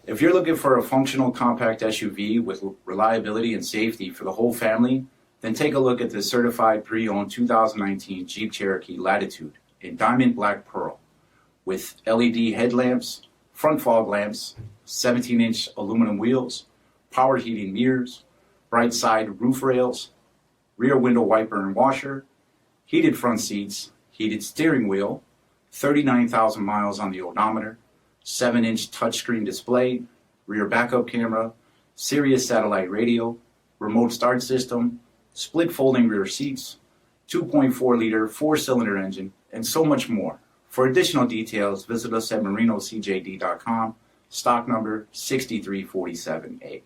If you're looking for a functional compact SUV with reliability and safety for the whole family, then take a look at the certified pre-owned 2019 Jeep Cherokee Latitude in Diamond Black Pearl with LED headlamps, front fog lamps, 17-inch aluminum wheels, power heating mirrors, bright side roof rails, rear window wiper and washer, heated front seats, heated steering wheel, 39,000 miles on the odometer, 7-inch touchscreen display, rear backup camera, Sirius satellite radio, remote start system, split folding rear seats, 2.4-liter 4-cylinder engine, and so much more. For additional details, visit us at marinocjd.com, stock number 6347A.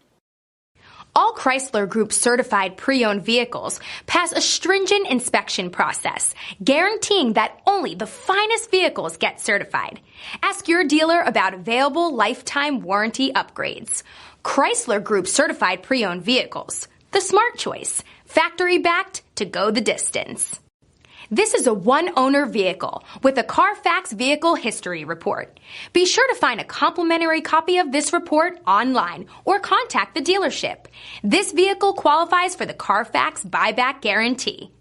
All Chrysler Group certified pre-owned vehicles pass a stringent inspection process, guaranteeing that only the finest vehicles get certified. Ask your dealer about available lifetime warranty upgrades. Chrysler Group certified pre-owned vehicles, the smart choice, factory backed to go the distance. This is a one-owner vehicle with a CARFAX vehicle history report. Be sure to find a complimentary copy of this report online or contact the dealership. This vehicle qualifies for the CARFAX buyback guarantee.